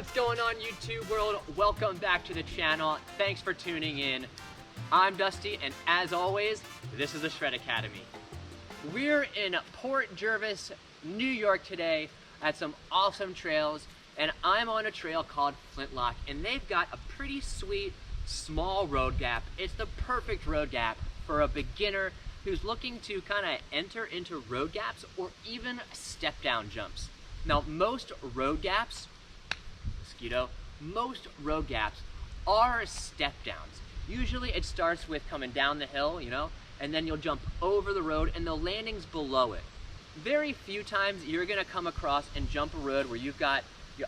What's going on, YouTube world? Welcome back to the channel. Thanks for tuning in. I'm Dusty, and as always, this is the Shred Academy. We're in Port Jervis, New York today at some awesome trails, and I'm on a trail called Flintlock, and they've got a pretty sweet small road gap. It's the perfect road gap for a beginner who's looking to kind of enter into road gaps or even step down jumps. Now, most road gaps are step downs. Usually it starts with coming down the hill, and then you'll jump over the road and the landing's below it. Very few times you're gonna come across and jump a road where you've got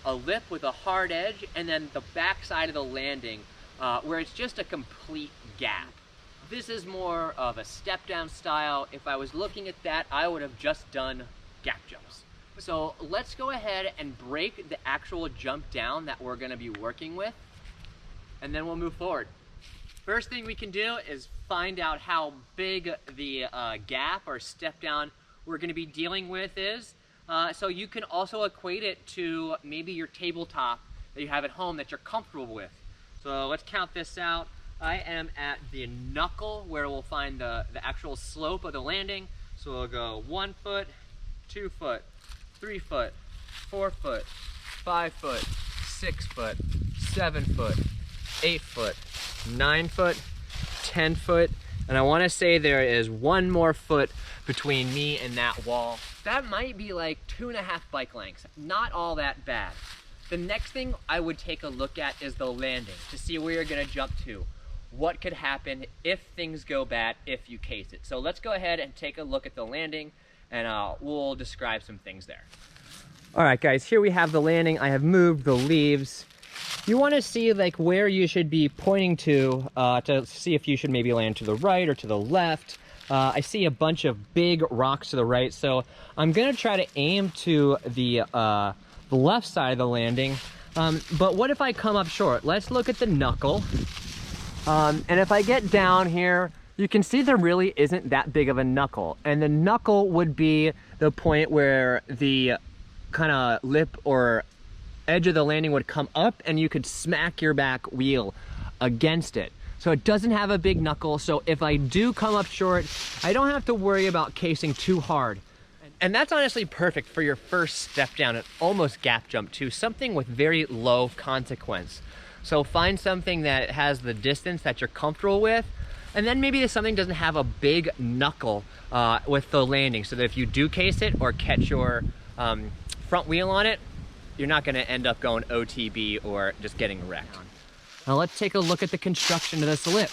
a lip with a hard edge and then the back side of the landing where it's just a complete gap. This is more of a step down style. If I was looking at that, I would have just done gap jumps. So let's go ahead and break the actual jump down that we're gonna be working with, and then we'll move forward. First thing we can do is find out how big the gap or step down we're gonna be dealing with is. So you can also equate it to maybe your tabletop that you have at home that you're comfortable with. So let's count this out. I am at the knuckle where we'll find the actual slope of the landing. So we'll go 1 foot, 2 foot, 3 foot, 4 foot, 5 foot, 6 foot, 7 foot, 8 foot, 9 foot, 10 foot, and I want to say there is 1 more foot between me and that wall. That might be like 2.5 bike lengths. Not all that bad. The next thing I would take a look at is the landing to see where you're going to jump to. What could happen if things go bad if you case it. So let's go ahead and take a look at the landing, and we'll describe some things there. All right, guys, here we have the landing. I have moved the leaves. You want to see like where you should be pointing to see if you should maybe land to the right or to the left. I see a bunch of big rocks to the right, so I'm gonna try to aim to the left side of the landing. But what if I come up short? Let's look at the knuckle. And if I get down here, you can see there really isn't that big of a knuckle. And the knuckle would be the point where the kind of lip or edge of the landing would come up and you could smack your back wheel against it. So it doesn't have a big knuckle. So if I do come up short, I don't have to worry about casing too hard. And that's honestly perfect for your first step down and almost gap jump to something with very low consequence. So find something that has the distance that you're comfortable with, and then maybe something doesn't have a big knuckle with the landing, so that if you do case it or catch your front wheel on it, you're not gonna end up going OTB or just getting wrecked. Now let's take a look at the construction of this lip.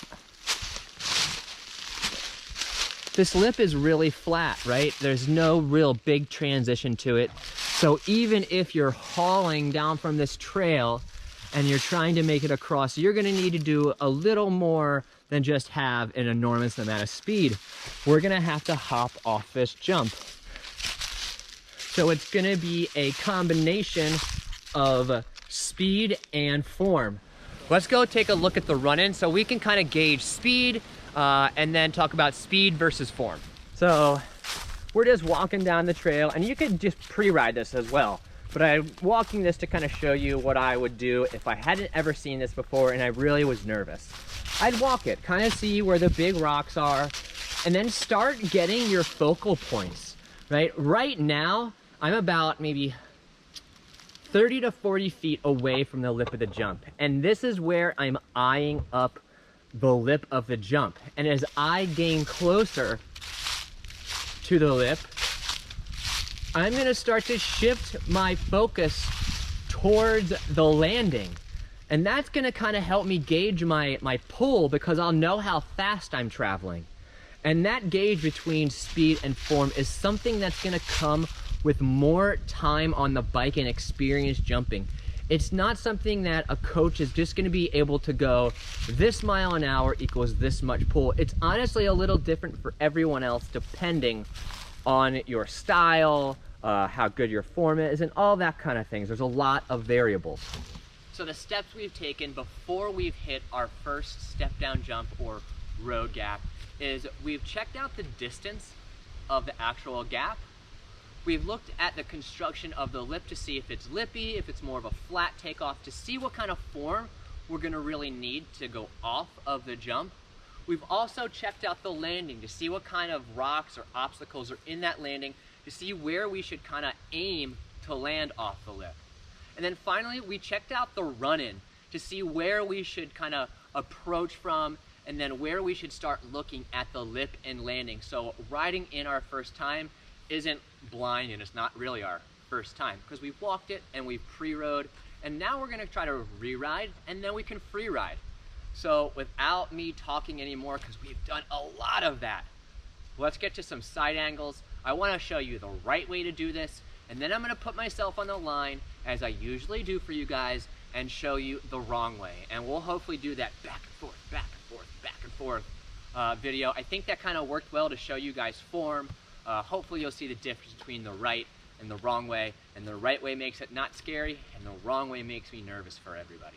This lip is really flat, right? There's no real big transition to it. So even if you're hauling down from this trail and you're trying to make it across, you're gonna need to do a little more than just have an enormous amount of speed. We're gonna have to hop off this jump. So it's gonna be a combination of speed and form. Let's go take a look at the run-in so we can kind of gauge speed and then talk about speed versus form. So we're just walking down the trail, and you could just pre-ride this as well. But I'm walking this to kind of show you what I would do if I hadn't ever seen this before and I really was nervous. I'd walk it, kind of see where the big rocks are, and then start getting your focal points, right? Right now, I'm about maybe 30 to 40 feet away from the lip of the jump. And this is where I'm eyeing up the lip of the jump. And as I gain closer to the lip, I'm gonna start to shift my focus towards the landing. And that's gonna kind of help me gauge my pull, because I'll know how fast I'm traveling. And that gauge between speed and form is something that's gonna come with more time on the bike and experience jumping. It's not something that a coach is just gonna be able to go, this mile an hour equals this much pull. It's honestly a little different for everyone else depending on your style, how good your form is, and all that kind of things. There's a lot of variables. So the steps we've taken before we've hit our first step down jump or road gap is we've checked out the distance of the actual gap. We've looked at the construction of the lip to see if it's lippy, if it's more of a flat takeoff, to see what kind of form we're gonna really need to go off of the jump. We've also checked out the landing to see what kind of rocks or obstacles are in that landing, to see where we should kind of aim to land off the lip. And then finally, we checked out the run-in to see where we should kind of approach from, and then where we should start looking at the lip and landing. So riding in our first time isn't blind, and it's not really our first time, because we've walked it and we've pre-rode, and now we're gonna try to re-ride, and then we can free ride. So without me talking anymore, because we've done a lot of that, let's get to some side angles. I wanna show you the right way to do this, and then I'm gonna put myself on the line, as I usually do for you guys, and show you the wrong way. And we'll hopefully do that back and forth, back and forth, back and forth video. I think that kind of worked well to show you guys form. Hopefully you'll see the difference between the right and the wrong way, and the right way makes it not scary, and the wrong way makes me nervous for everybody.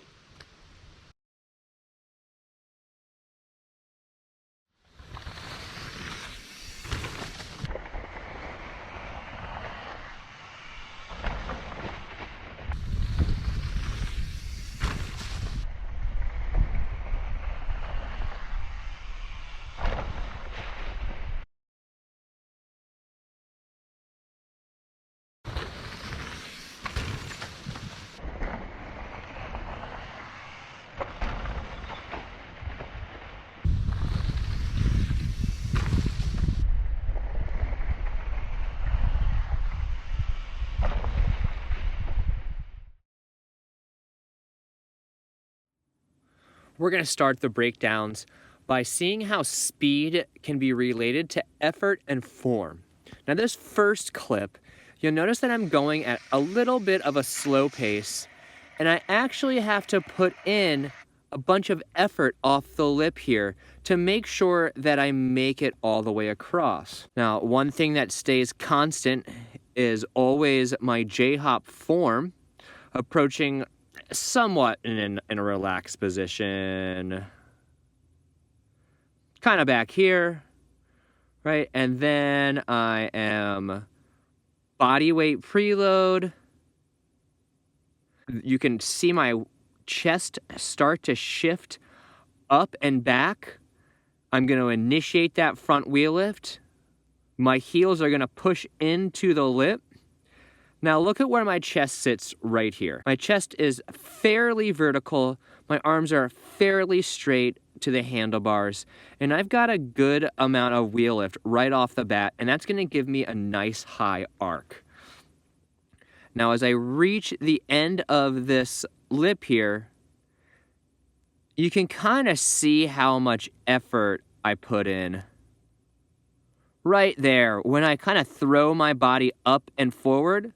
We're going to start the breakdowns by seeing how speed can be related to effort and form. Now this first clip, you'll notice that I'm going at a little bit of a slow pace, and I actually have to put in a bunch of effort off the lip here to make sure that I make it all the way across. Now, one thing that stays constant is always my J-hop form, approaching somewhat in a relaxed position, kind of back here, right? And then I am body weight preload. You can see my chest start to shift up and back. I'm going to initiate that front wheel lift. My heels are going to push into the lip. Now look at where my chest sits right here. My chest is fairly vertical. My arms are fairly straight to the handlebars. And I've got a good amount of wheel lift right off the bat. And that's going to give me a nice high arc. Now as I reach the end of this lip here, you can kind of see how much effort I put in. Right there, when I kind of throw my body up and forward,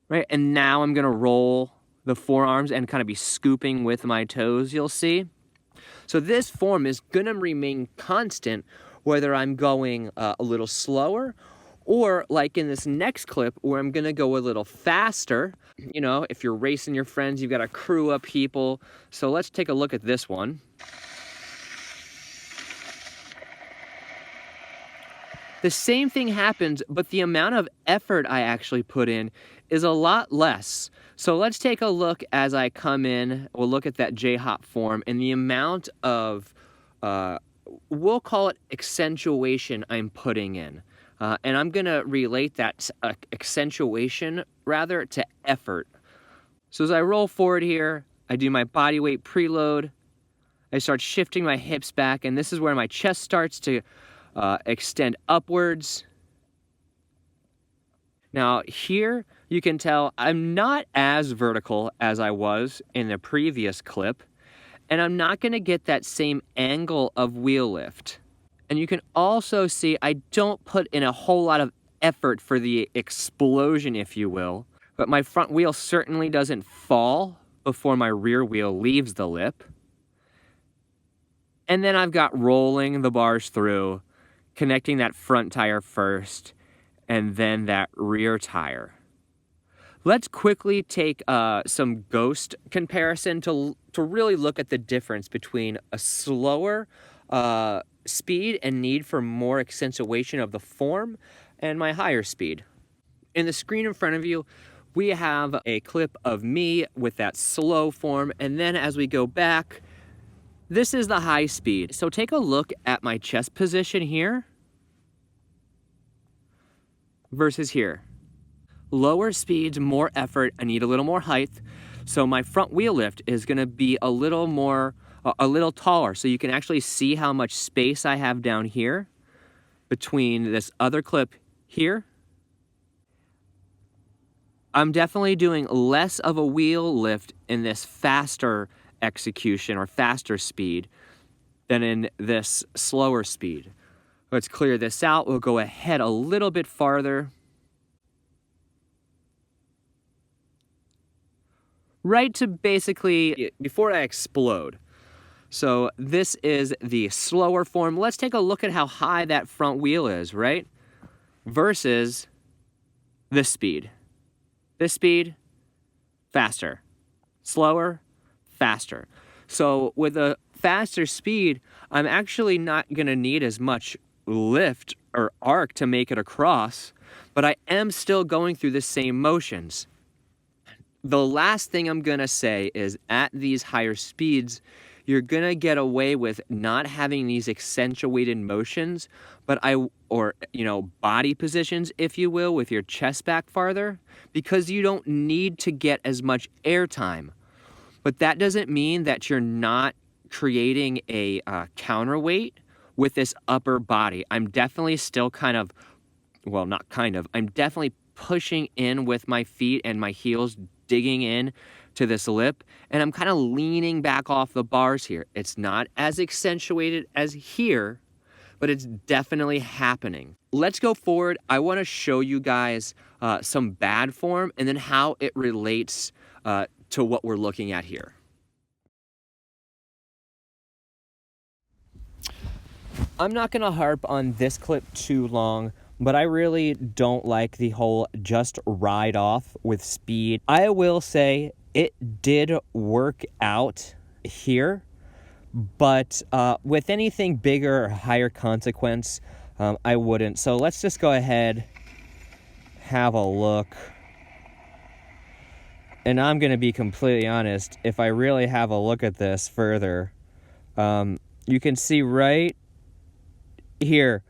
right? And now I'm gonna roll the forearms and kind of be scooping with my toes, you'll see. So this form is gonna remain constant whether I'm going a little slower, or like in this next clip where I'm gonna go a little faster. You know, if you're racing your friends, you've got a crew of people. So let's take a look at this one. The same thing happens, but the amount of effort I actually put in is a lot less. So let's take a look as I come in. We'll look at that J-hop form and the amount of, we'll call it accentuation I'm putting in. And I'm gonna relate that accentuation rather to effort. So as I roll forward here, I do my body weight preload. I start shifting my hips back, and this is where my chest starts to extend upwards. Now here you can tell I'm not as vertical as I was in the previous clip, and I'm not going to get that same angle of wheel lift. And you can also see I don't put in a whole lot of effort for the explosion, if you will, but my front wheel certainly doesn't fall before my rear wheel leaves the lip. And then I've got rolling the bars through, connecting that front tire first, and then that rear tire. Let's quickly take some ghost comparison to really look at the difference between a slower speed and need for more accentuation of the form and my higher speed. In the screen in front of you, we have a clip of me with that slow form, and then as we go back, this is the high speed. So take a look at my chest position here versus here. Lower speeds, more effort, I need a little more height. So my front wheel lift is gonna be a little taller, so you can actually see how much space I have down here between this other clip here. I'm definitely doing less of a wheel lift in this faster execution or faster speed than in this slower speed. Let's clear this out. We'll go ahead a little bit farther. Right to basically before I explode. So this is the slower form. Let's take a look at how high that front wheel is, right? Versus this speed. This speed, faster. Slower, faster. So with a faster speed, I'm actually not gonna need as much lift or arc to make it across, but I am still going through the same motions. The last thing I'm gonna say is at these higher speeds, you're gonna get away with not having these accentuated motions, or body positions, if you will, with your chest back farther, because you don't need to get as much airtime. But that doesn't mean that you're not creating a counterweight with this upper body. I'm definitely still I'm definitely pushing in with my feet and my heels digging in to this lip, and I'm kind of leaning back off the bars here. It's not as accentuated as here, but it's definitely happening. Let's go forward. I want to show you guys some bad form and then how it relates to what we're looking at here. I'm not going to harp on this clip too long, but I really don't like the whole just ride off with speed. I will say it did work out here, but with anything bigger or higher consequence, I wouldn't. So let's just go ahead, have a look. And I'm going to be completely honest, if I really have a look at this further, you can see right here,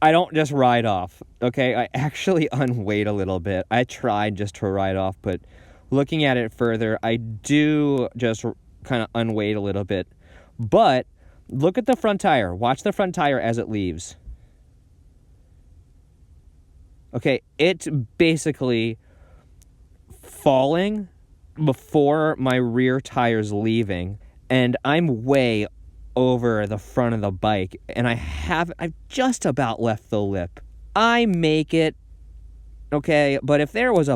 I don't just ride off, okay? I actually unweight a little bit. I tried just to ride off, but looking at it further, I do just kind of unweight a little bit. But look at the front tire. Watch the front tire as it leaves. Okay, it's basically falling before my rear tire's leaving, and I'm way over the front of the bike, and I've just about left the lip. I make it, okay, but if there was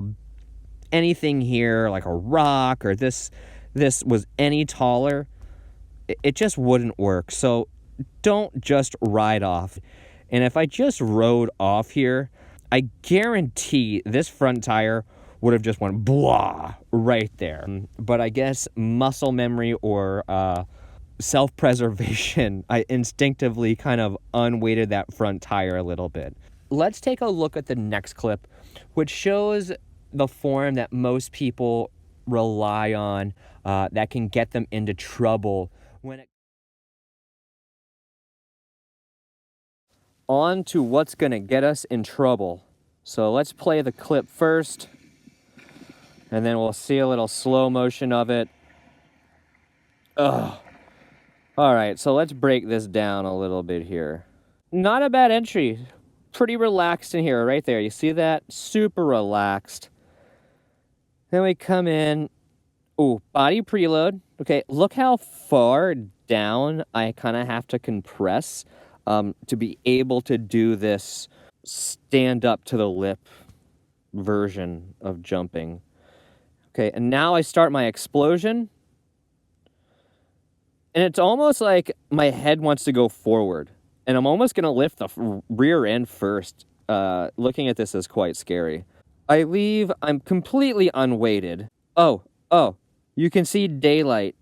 anything here, like a rock, or this was any taller, it just wouldn't work. So don't just ride off. And if I just rode off here, I guarantee this front tire would have just went blah right there. But I guess muscle memory or self-preservation, I instinctively kind of unweighted that front tire a little bit. Let's take a look at the next clip, which shows the form that most people rely on that can get them into trouble on to what's gonna get us in trouble. So let's play the clip first, and then we'll see a little slow motion of it. Ugh. All right, so let's break this down a little bit here. Not a bad entry. Pretty relaxed in here, right there. You see that? Super relaxed. Then we come in. Ooh, body preload. Okay, look how far down I kind of have to compress to be able to do this stand up to the lip version of jumping. Okay, and now I start my explosion. And it's almost like my head wants to go forward. And I'm almost going to lift the rear end first. Looking at this is quite scary. I'm completely unweighted. Oh, you can see daylight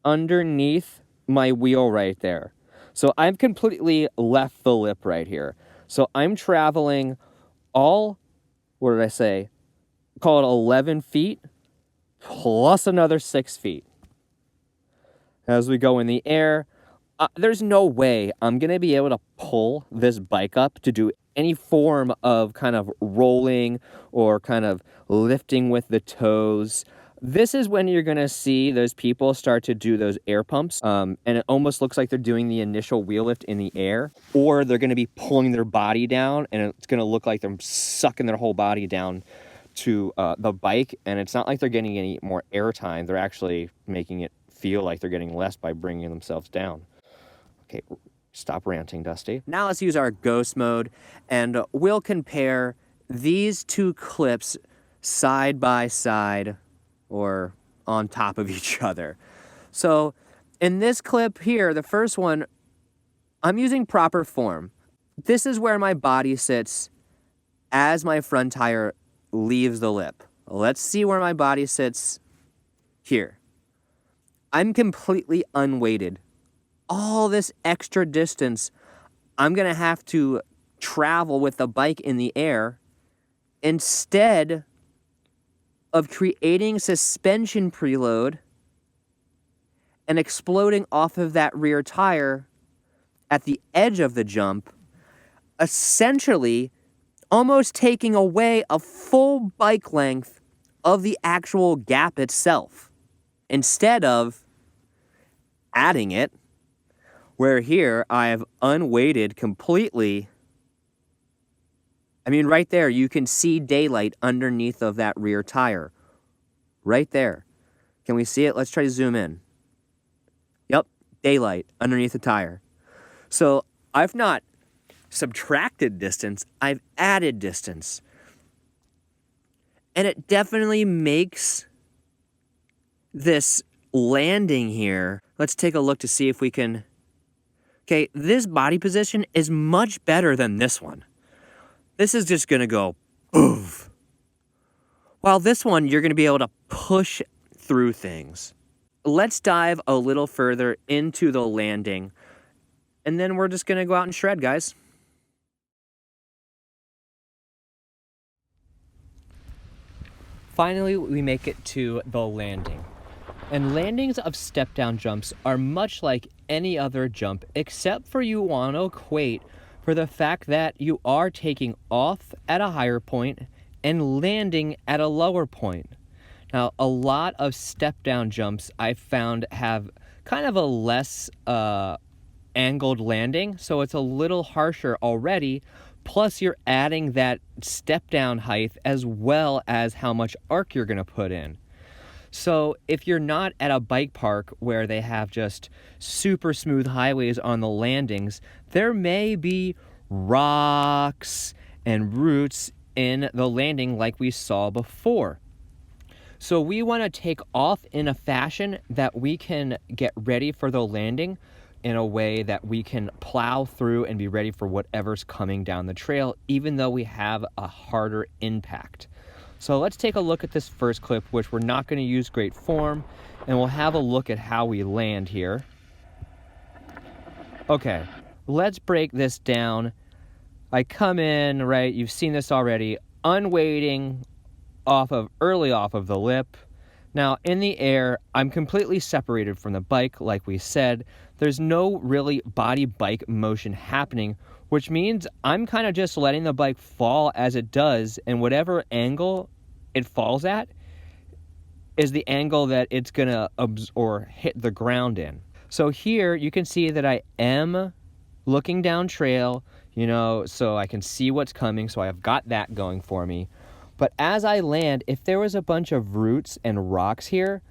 underneath my wheel right there. So I've completely left the lip right here. So I'm traveling all what did I say? Call it 11 feet plus another 6 feet. As we go in the air, there's no way I'm going to be able to pull this bike up to do any form of kind of rolling or kind of lifting with the toes. This is when you're going to see those people start to do those air pumps, and it almost looks like they're doing the initial wheel lift in the air, or they're going to be pulling their body down, and it's going to look like they're sucking their whole body down to the bike, and it's not like they're getting any more air time. They're actually making it feel like they're getting less by bringing themselves down. Okay, stop ranting, Dusty. Now let's use our ghost mode, and we'll compare these two clips side by side or on top of each other. So in this clip here, the first one, I'm using proper form. This is where my body sits as my front tire leaves the lip. Let's see where my body sits here. I'm completely unweighted. All this extra distance, I'm going to have to travel with the bike in the air instead of creating suspension preload and exploding off of that rear tire at the edge of the jump, essentially almost taking away a full bike length of the actual gap itself, instead of adding it, where here I have unweighted completely. I mean, right there, you can see daylight underneath of that rear tire. Right there. Can we see it? Let's try to zoom in. Yep, daylight underneath the tire. So I've not subtracted distance, I've added distance. And it definitely makes this landing here. Let's take a look to see if we can. Okay, this body position is much better than this one. This is just going to go oof. While this one, you're going to be able to push through things. Let's dive a little further into the landing, and then we're just going to go out and shred, guys. Finally, we make it to the landing. And landings of step-down jumps are much like any other jump, except for you want to equate for the fact that you are taking off at a higher point and landing at a lower point. Now, a lot of step-down jumps I've found have kind of a less angled landing, so it's a little harsher already. Plus, you're adding that step-down height as well as how much arc you're going to put in. So if you're not at a bike park where they have just super smooth highways on the landings, there may be rocks and roots in the landing like we saw before. So we want to take off in a fashion that we can get ready for the landing in a way that we can plow through and be ready for whatever's coming down the trail, even though we have a harder impact. So let's take a look at this first clip, which we're not going to use great form, and we'll have a look at how we land here. Okay, let's break this down. I come in, right, you've seen this already, unweighting early off of the lip. Now, in the air, I'm completely separated from the bike, like we said. There's no really body-bike motion happening, which means I'm kind of just letting the bike fall as it does, and whatever angle it falls at is the angle that it's going to hit the ground in. So here you can see that I am looking down trail, so I can see what's coming, so I've got that going for me. But as I land, if there was a bunch of roots and rocks here,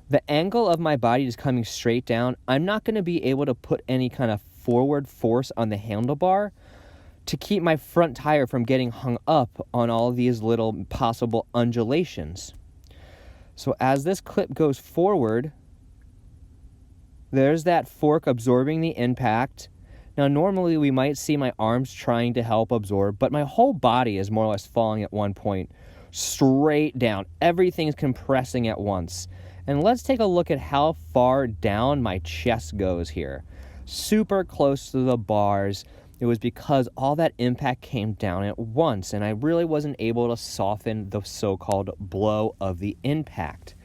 the angle of my body is coming straight down. I'm not going to be able to put any kind of forward force on the handlebar to keep my front tire from getting hung up on all these little possible undulations. So as this clip goes forward, there's that fork absorbing the impact. Now, normally we might see my arms trying to help absorb, but my whole body is more or less falling at one point, straight down. Everything's compressing at once. And let's take a look at how far down my chest goes here. Super close to the bars. it was because all that impact came down at once, and I really wasn't able to soften the so-called blow of the impact.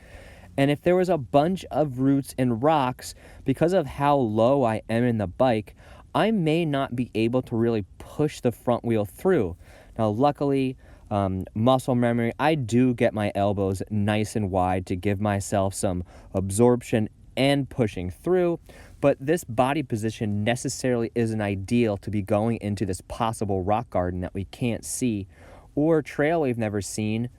And if there was a bunch of roots and rocks, because of how low I am in the bike, I may not be able to really push the front wheel through. Now, luckily, muscle memory, I do get my elbows nice and wide to give myself some absorption and pushing through, but this body position necessarily isn't ideal to be going into this possible rock garden that we can't see or trail we've never seen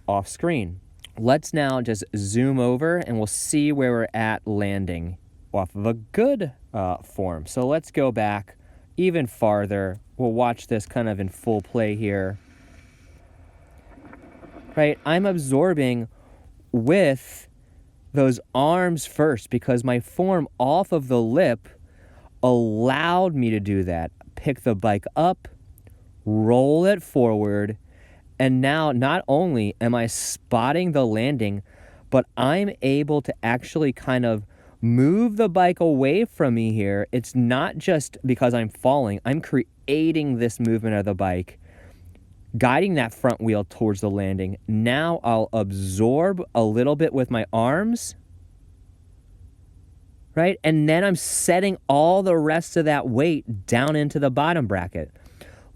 off screen. Let's now just zoom over and we'll see where we're at landing off of a good form. So let's go back even farther. We'll watch this kind of in full play here. Right, I'm absorbing with those arms first because my form off of the lip allowed me to do that. Pick the bike up, roll it forward, and now not only am I spotting the landing, but I'm able to actually kind of move the bike away from me here. It's not just because I'm falling, I'm creating this movement of the bike, guiding that front wheel towards the landing. Now I'll absorb a little bit with my arms, right? And then I'm setting all the rest of that weight down into the bottom bracket.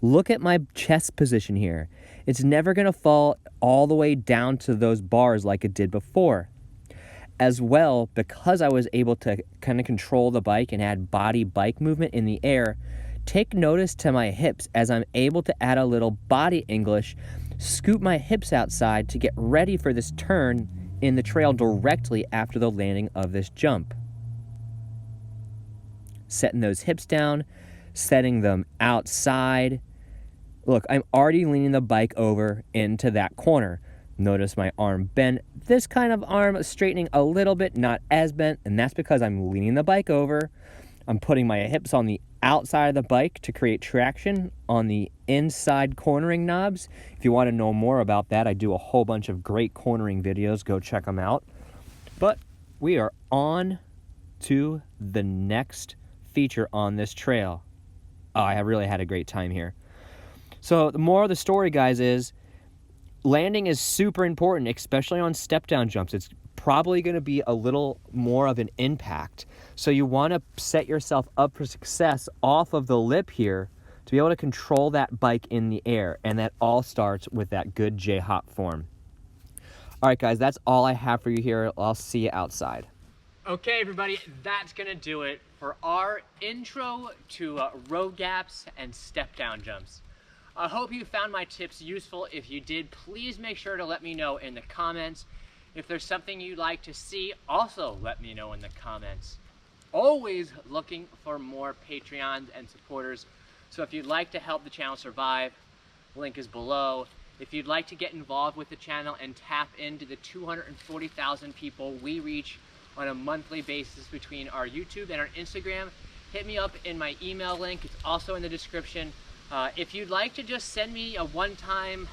Look at my chest position here. It's never going to fall all the way down to those bars like it did before. As well, because I was able to kind of control the bike and add body-bike movement in the air, take notice to my hips as I'm able to add a little body English, scoop my hips outside to get ready for this turn in the trail directly after the landing of this jump. Setting those hips down, setting them outside. Look, I'm already leaning the bike over into that corner. Notice my arm bent. This kind of arm straightening a little bit, not as bent, and that's because I'm leaning the bike over. I'm putting my hips on the outside of the bike to create traction on the inside cornering knobs. If you want to know more about that, I do a whole bunch of great cornering videos. Go check them out. But we are on to the next feature on this trail. Oh, I really had a great time here. So the moral of the story, guys, is landing is super important, especially on step down jumps. It's probably going to be a little more of an impact. So you want to set yourself up for success off of the lip here to be able to control that bike in the air. And that all starts with that good J-hop form. All right, guys, that's all I have for you here. I'll see you outside. Okay, everybody, that's going to do it for our intro to road gaps and step down jumps. I hope you found my tips useful. If you did, please make sure to let me know in the comments. If there's something you'd like to see, also let me know in the comments. Always looking for more Patreons and supporters. So if you'd like to help the channel survive, link is below. If you'd like to get involved with the channel and tap into the 240,000 people we reach on a monthly basis between our YouTube and our Instagram, hit me up in my email link. It's also in the description. If you'd like to just send me a one-time,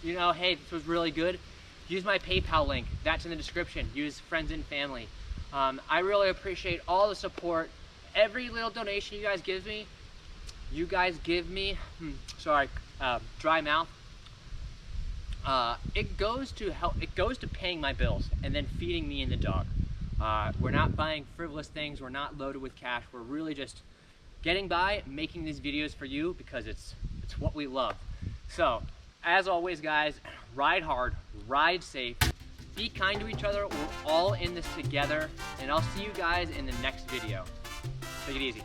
hey, this was really good, use my PayPal link. That's in the description. Use friends and family. I really appreciate all the support. Every little donation you guys give me, dry mouth. It goes to paying my bills and then feeding me and the dog. We're not buying frivolous things. We're not loaded with cash. We're really just getting by, making these videos for you because it's what we love. So, as always, guys, ride hard, ride safe, be kind to each other. We're all in this together, and I'll see you guys in the next video. Take it easy.